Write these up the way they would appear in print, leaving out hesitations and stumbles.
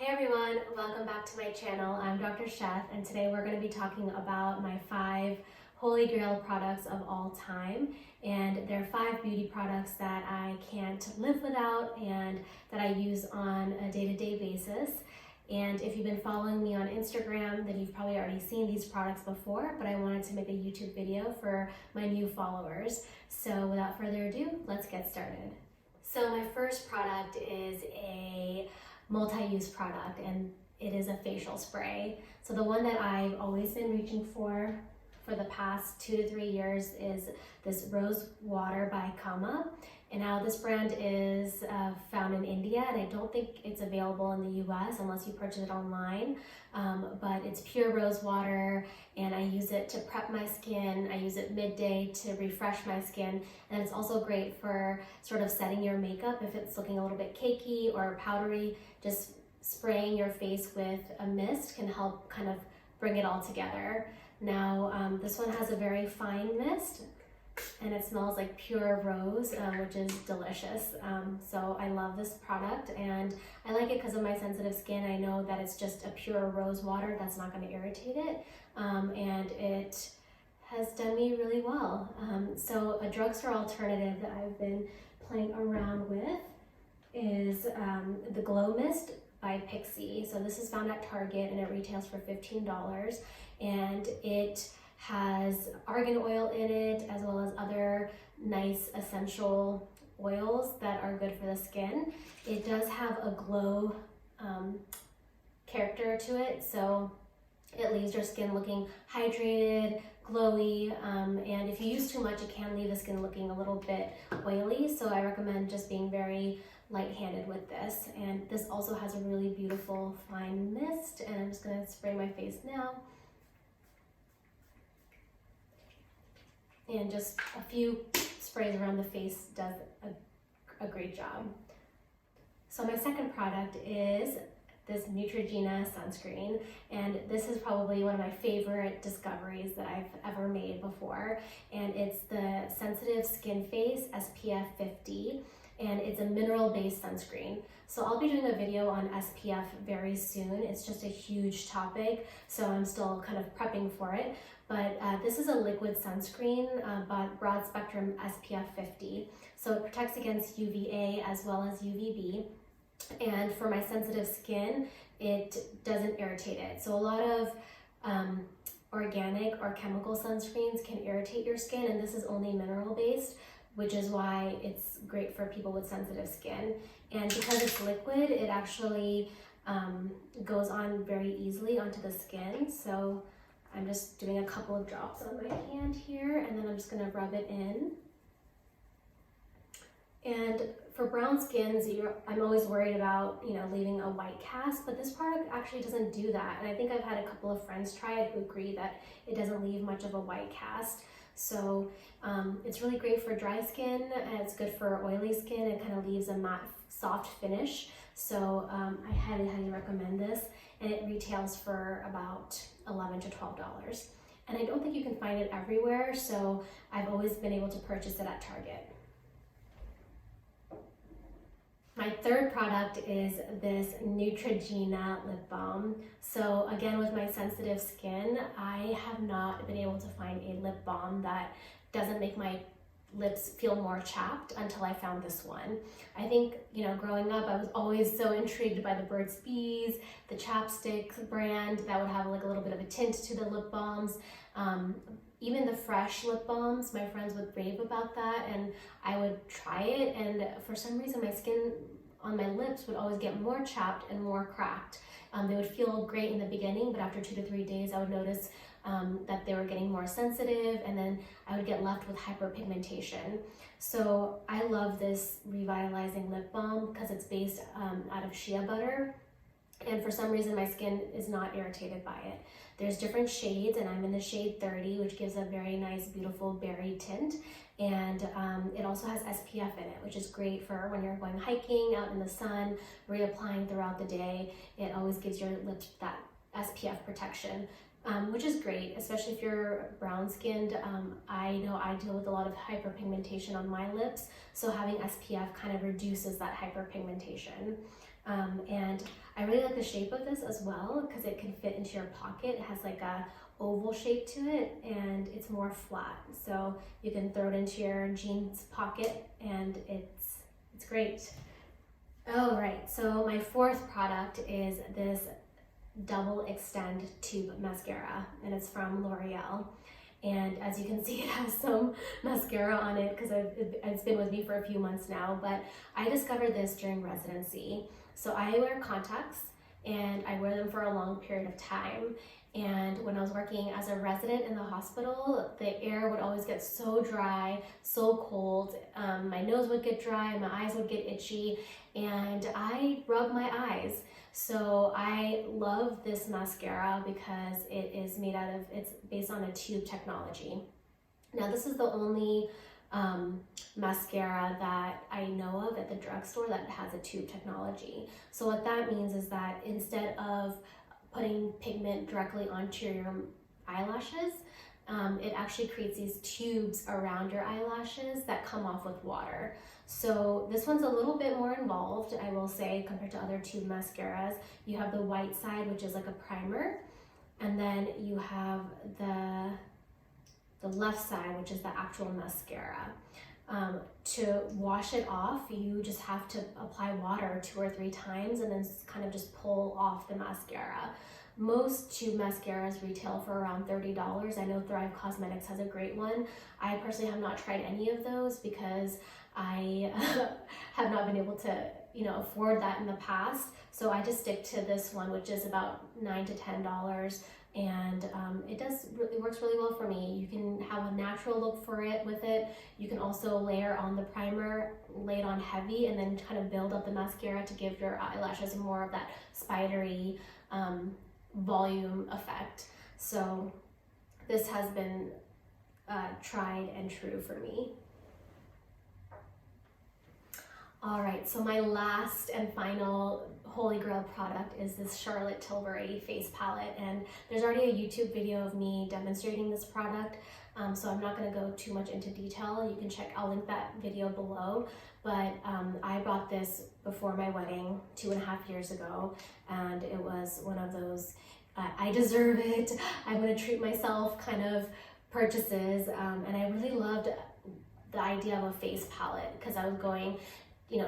Hey everyone, welcome back to my channel. I'm Dr. Sheth, and today we're going to be talking about my 5 holy grail products of all time. And they're 5 beauty products that I can't live without and that I use on a day-to-day basis. And if you've been following me on Instagram, then you've probably already seen these products before, but I wanted to make a YouTube video for my new followers. So without further ado, let's get started. So my first product is a multi-use product, and it is a facial spray. So the one that I've always been reaching for the past 2 to 3 years is this Rose Water by Kama. And now this brand is found in India, and I don't think it's available in the US unless you purchase it online. But it's pure rose water, and I use it to prep my skin. I use it midday to refresh my skin, and it's also great for sort of setting your makeup if it's looking a little bit cakey or powdery. Just spraying your face with a mist can help kind of bring it all together. Now, this one has a very fine mist, and it smells like pure rose, which is delicious. So I love this product, and I like it because of my sensitive skin. I know that it's just a pure rose water that's not going to irritate it, and it has done me really well. So a drugstore alternative that I've been playing around with is the Glow Mist by Pixi. So this is found at Target, and it retails for $15, and it has argan oil in it, as well as other nice essential oils that are good for the skin. It does have a glow character to it, so it leaves your skin looking hydrated, glowy, and if you use too much, it can leave the skin looking a little bit oily, so I recommend just being very light-handed with this. And this also has a really beautiful fine mist, and I'm just going to spray my face now. And just a few sprays around the face does a great job. So my second product is this Neutrogena sunscreen, and this is probably one of my favorite discoveries that I've ever made before, and it's the Sensitive Skin Face SPF 50, and it's a mineral-based sunscreen. So I'll be doing a video on SPF very soon. It's just a huge topic, so I'm still kind of prepping for it. But this is a liquid sunscreen, but broad spectrum SPF 50. So it protects against UVA as well as UVB. And for my sensitive skin, it doesn't irritate it. So a lot of organic or chemical sunscreens can irritate your skin, and this is only mineral based, which is why it's great for people with sensitive skin. And because it's liquid, it actually goes on very easily onto the skin. So I'm just doing a couple of drops on my hand here, and then I'm just gonna rub it in. And for brown skins, I'm always worried about, leaving a white cast, but this product actually doesn't do that. And I think I've had a couple of friends try it who agree that it doesn't leave much of a white cast. So it's really great for dry skin, and it's good for oily skin. It kind of leaves a matte, soft finish. So I highly, highly recommend this, and it retails for about $11 to $12. And I don't think you can find it everywhere, so I've always been able to purchase it at Target. My third product is this Neutrogena lip balm. So again, with my sensitive skin, I have not been able to find a lip balm that doesn't make my lips feel more chapped until I found this one. I think, growing up, I was always so intrigued by the Burt's Bees, the chapstick brand that would have like a little bit of a tint to the lip balms. Even the fresh lip balms, my friends would rave about that, and I would try it, and for some reason my skin on my lips would always get more chapped and more cracked. They would feel great in the beginning, but after 2 to 3 days I would notice that they were getting more sensitive, and then I would get left with hyperpigmentation. So I love this Revitalizing lip balm because it's based out of shea butter, and for some reason my skin is not irritated by it. There's different shades, and I'm in the shade 30, which gives a very nice, beautiful berry tint. And it also has SPF in it, which is great for when you're going hiking out in the sun, reapplying throughout the day. It always gives your lips that SPF protection, which is great, especially if you're brown skinned. I know I deal with a lot of hyperpigmentation on my lips, so having SPF kind of reduces that hyperpigmentation. And I really like the shape of this as well because it can fit into your pocket. It has like a oval shape to it and it's more flat. So you can throw it into your jeans pocket and it's great. Oh, right. So my fourth product is this double extend tube mascara and it's from L'Oreal. And as you can see, it has some mascara on it because it's been with me for a few months now, but I discovered this during residency. So I wear contacts and I wear them for a long period of time. And when I was working as a resident in the hospital, the air would always get so dry, so cold. My nose would get dry, my eyes would get itchy, and I rub my eyes. So I love this mascara because it's based on a tube technology. Now this is the only mascara that I know of at the drugstore that has a tube technology. So what that means is that instead of putting pigment directly onto your eyelashes, it actually creates these tubes around your eyelashes that come off with water. So this one's a little bit more involved, I will say, compared to other tube mascaras. You have the white side, which is like a primer, and then you have the left side, which is the actual mascara. To wash it off, you just have to apply water 2 or 3 times and then kind of just pull off the mascara. Most tube mascaras retail for around $30. I know Thrive Cosmetics has a great one. I personally have not tried any of those because I have not been able to, afford that in the past. So I just stick to this one, which is about $9 to $10. And it works really well for me. You can have a natural look with it. You can also layer on the primer, lay it on heavy, and then kind of build up the mascara to give your eyelashes more of that spidery volume effect. So this has been tried and true for me. All right, so my last and final Holy Grail product is this Charlotte Tilbury face palette, and there's already a YouTube video of me demonstrating this product, so I'm not going to go too much into detail. You can I'll link that video below, but I bought this before my wedding 2.5 years ago, and it was one of those I deserve it, I'm going to treat myself kind of purchases, and I really loved the idea of a face palette because I was going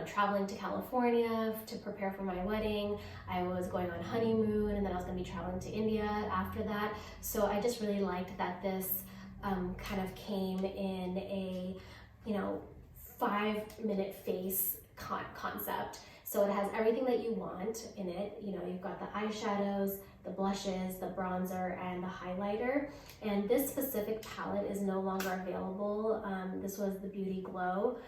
traveling to California to prepare for my wedding. I was going on honeymoon, and then I was going to be traveling to India after that. So I just really liked that this kind of came in a 5-minute face concept. So it has everything that you want in it. You've got the eyeshadows, the blushes, the bronzer, and the highlighter. And this specific palette is no longer available. This was the Beauty Glow,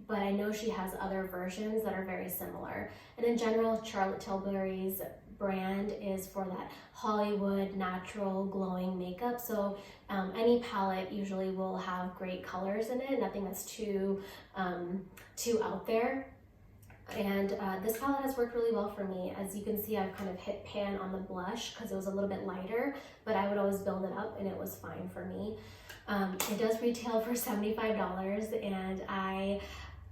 but I know she has other versions that are very similar. And in general, Charlotte Tilbury's brand is for that Hollywood natural glowing makeup. So any palette usually will have great colors in it, nothing that's too out there. And this palette has worked really well for me. As you can see, I've kind of hit pan on the blush because it was a little bit lighter, but I would always build it up and it was fine for me. It does retail for $75, and I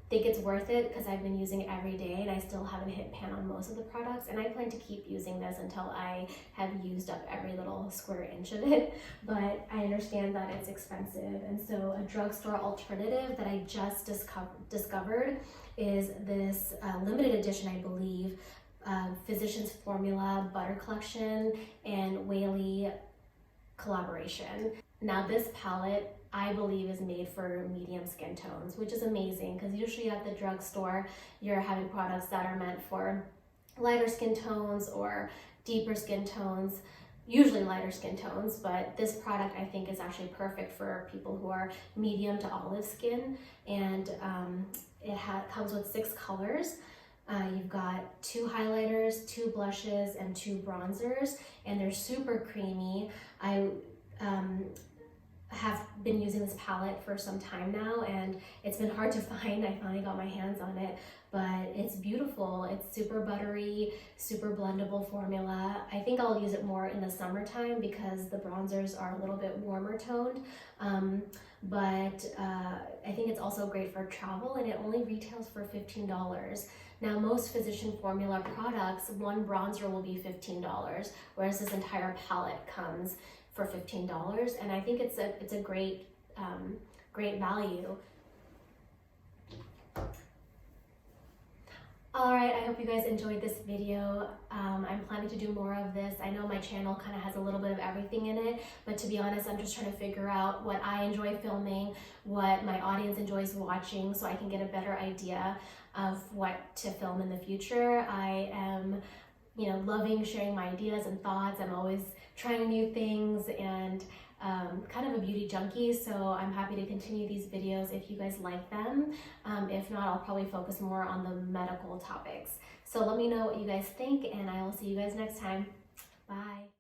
think it's worth it because I've been using it every day and I still haven't hit pan on most of the products, and I plan to keep using this until I have used up every little square inch of it, but I understand that it's expensive. And so a drugstore alternative that I just discovered is this limited edition, I believe, Physicians Formula Butter Collection and Weylie collaboration. Now this palette I believe is made for medium skin tones, which is amazing because usually at the drugstore you're having products that are meant for lighter skin tones or deeper skin tones, usually lighter skin tones, but this product I think is actually perfect for people who are medium to olive skin, and it comes with 6 colors. You've got 2 highlighters, 2 blushes, and 2 bronzers, and they're super creamy. have been using this palette for some time now, and it's been hard to find. I finally got my hands on it, but it's beautiful. It's super buttery, super blendable formula. I think I'll use it more in the summertime because the bronzers are a little bit warmer toned. But I think it's also great for travel, and it only retails for $15. Now, most physician formula products, one bronzer will be $15, whereas this entire palette comes for $15, and I think it's a great great value. Alright, I hope you guys enjoyed this video. I'm planning to do more of this. I know my channel kind of has a little bit of everything in it, but to be honest, I'm just trying to figure out what I enjoy filming, what my audience enjoys watching, so I can get a better idea of what to film in the future. I am, loving sharing my ideas and thoughts. I'm always trying new things, and kind of a beauty junkie, so I'm happy to continue these videos if you guys like them. If not, I'll probably focus more on the medical topics. So let me know what you guys think, and I will see you guys next time. Bye.